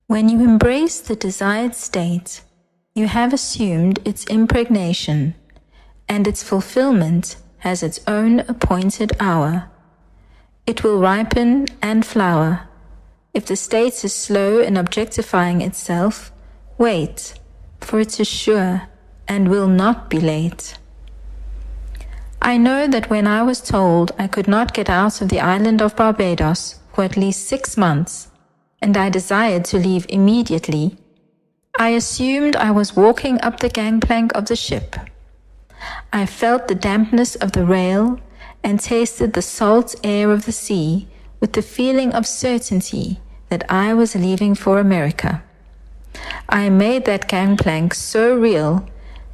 When you embrace the desired state, you have assumed its impregnation, and its fulfillment has its own appointed hour. It will ripen and flower. If the state is slow in objectifying itself, wait, for it is sure and will not be late. I know that when I was told I could not get out of the island of Barbados for at least 6 months, and I desired to leave immediately, I assumed I was walking up the gangplank of the ship. I felt the dampness of the rail and tasted the salt air of the sea with the feeling of certainty that I was leaving for America. I made that gangplank so real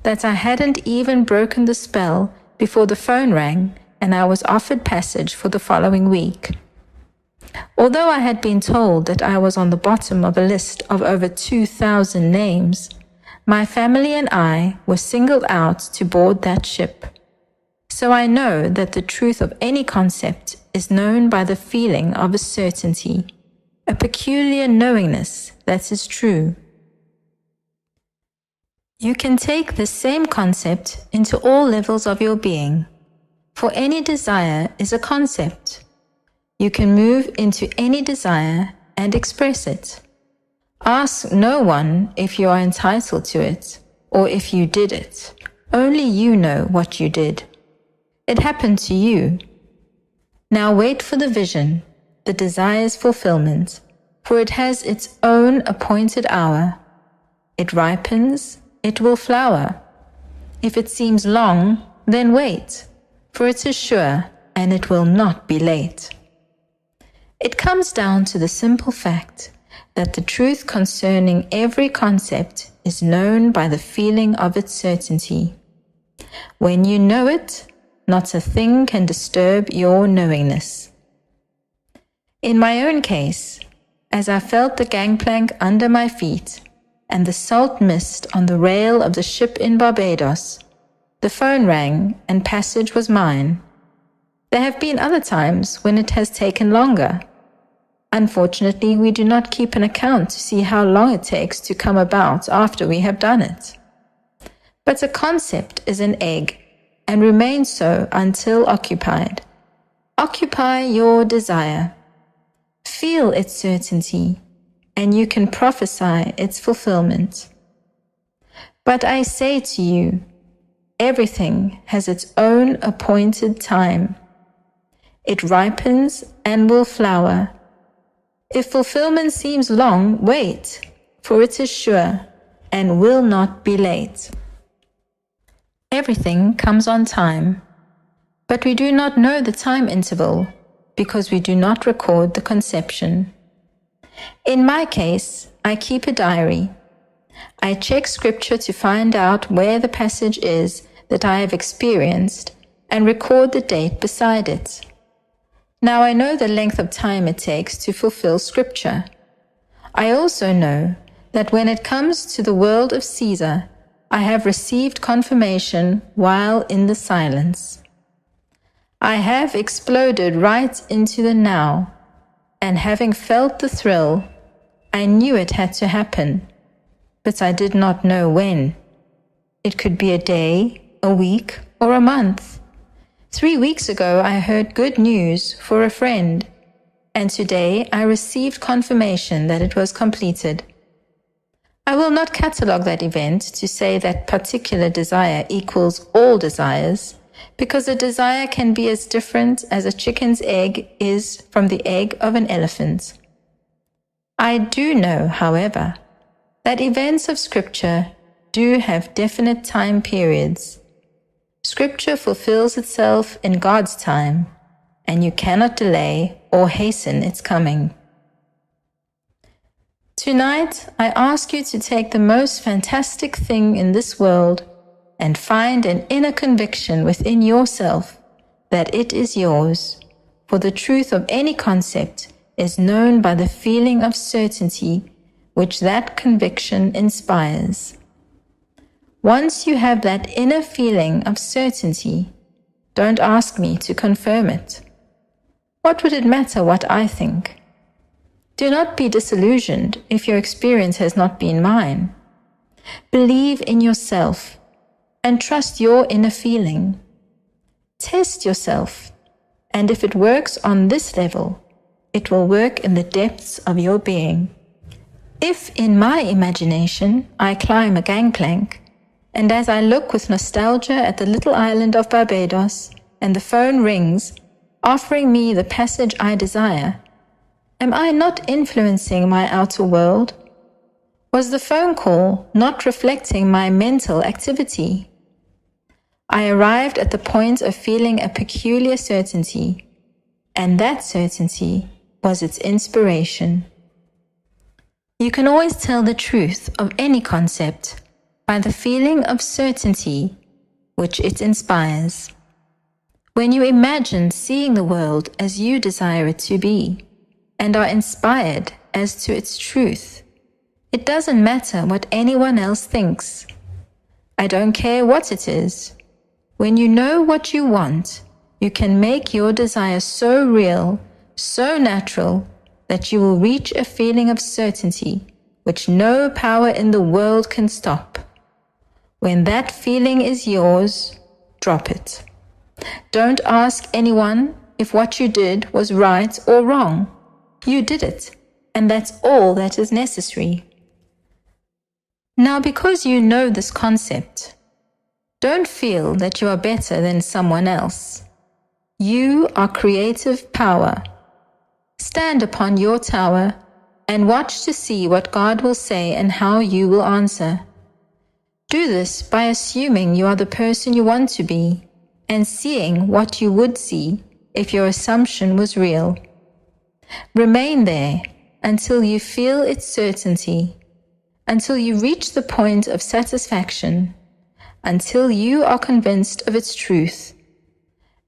that I hadn't even broken the spell before the phone rang and I was offered passage for the following week. Although I had been told that I was on the bottom of a list of over 2,000 names, my family and I were singled out to board that ship. So I know that the truth of any concept is known by the feeling of a certainty, a peculiar knowingness that is true. You can take the same concept into all levels of your being, for any desire is a concept. You can move into any desire and express it. Ask no one if you are entitled to it, or if you did it. Only you know what you did. It happened to you. Now wait for the vision, the desire's fulfillment, for it has its own appointed hour. It ripens, it will flower. If it seems long, then wait, for it is sure, and it will not be late. It comes down to the simple fact that the truth concerning every concept is known by the feeling of its certainty. When you know it, not a thing can disturb your knowingness. In my own case, as I felt the gangplank under my feet and the salt mist on the rail of the ship in Barbados, the phone rang and passage was mine. There have been other times when it has taken longer. Unfortunately, we do not keep an account to see how long it takes to come about after we have done it. But a concept is an egg, and remains so until occupied. Occupy your desire. Feel its certainty, and you can prophesy its fulfillment. But I say to you, everything has its own appointed time. It ripens and will flower. If fulfillment seems long, wait, for it is sure and will not be late. Everything comes on time, but we do not know the time interval because we do not record the conception. In my case, I keep a diary. I check scripture to find out where the passage is that I have experienced and record the date beside it. Now I know the length of time it takes to fulfill scripture. I also know that when it comes to the world of Caesar, I have received confirmation while in the silence. I have exploded right into the now, and having felt the thrill, I knew it had to happen, but I did not know when. It could be a day, a week, or a month. 3 weeks ago, I heard good news for a friend, and today I received confirmation that it was completed. I will not catalogue that event to say that particular desire equals all desires, because a desire can be as different as a chicken's egg is from the egg of an elephant. I do know, however, that events of Scripture do have definite time periods. Scripture fulfills itself in God's time, and you cannot delay or hasten its coming. Tonight, I ask you to take the most fantastic thing in this world and find an inner conviction within yourself that it is yours, for the truth of any concept is known by the feeling of certainty which that conviction inspires. Once you have that inner feeling of certainty, don't ask me to confirm it. What would it matter what I think? Do not be disillusioned if your experience has not been mine. Believe in yourself and trust your inner feeling. Test yourself, and if it works on this level, it will work in the depths of your being. If in my imagination I climb a gangplank, and as I look with nostalgia at the little island of Barbados, and the phone rings, offering me the passage I desire, am I not influencing my outer world? Was the phone call not reflecting my mental activity? I arrived at the point of feeling a peculiar certainty, and that certainty was its inspiration. You can always tell the truth of any concept by the feeling of certainty which it inspires. When you imagine seeing the world as you desire it to be, and are inspired as to its truth, it doesn't matter what anyone else thinks. I don't care what it is. When you know what you want, you can make your desire so real, so natural, that you will reach a feeling of certainty which no power in the world can stop. When that feeling is yours, drop it. Don't ask anyone if what you did was right or wrong. You did it, and that's all that is necessary. Now, because you know this concept, don't feel that you are better than someone else. You are creative power. Stand upon your tower and watch to see what God will say and how you will answer. Do this by assuming you are the person you want to be and seeing what you would see if your assumption was real. Remain there until you feel its certainty, until you reach the point of satisfaction, until you are convinced of its truth.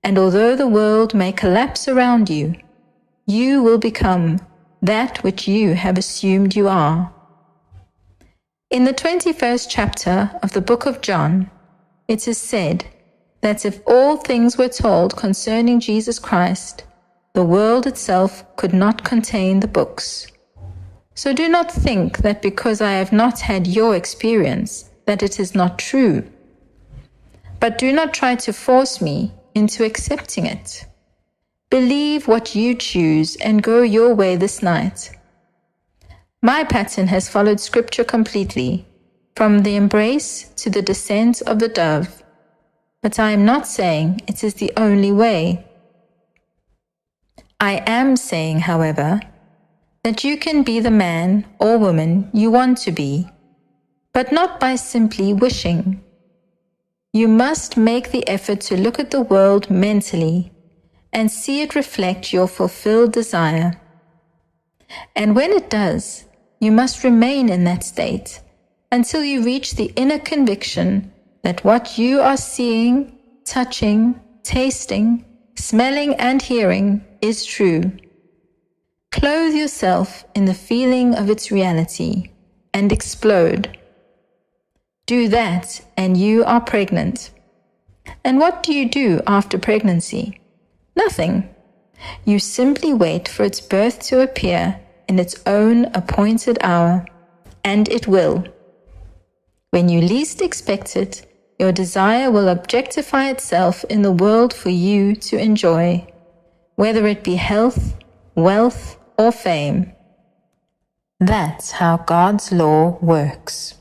And although the world may collapse around you, you will become that which you have assumed you are. In the 21st chapter of the book of John, it is said that if all things were told concerning Jesus Christ, the world itself could not contain the books. So do not think that because I have not had your experience, that it is not true. But do not try to force me into accepting it. Believe what you choose and go your way this night. My pattern has followed Scripture completely, from the embrace to the descent of the dove. But I am not saying it is the only way. I am saying, however, that you can be the man or woman you want to be, but not by simply wishing. You must make the effort to look at the world mentally and see it reflect your fulfilled desire. And when it does, you must remain in that state until you reach the inner conviction that what you are seeing, touching, tasting, smelling, and hearing is true. Clothe yourself in the feeling of its reality and explode. Do that and you are pregnant. And what do you do after pregnancy? Nothing. You simply wait for its birth to appear in its own appointed hour, and it will. When you least expect it, your desire will objectify itself in the world for you to enjoy, whether it be health, wealth, or fame. That's how God's law works.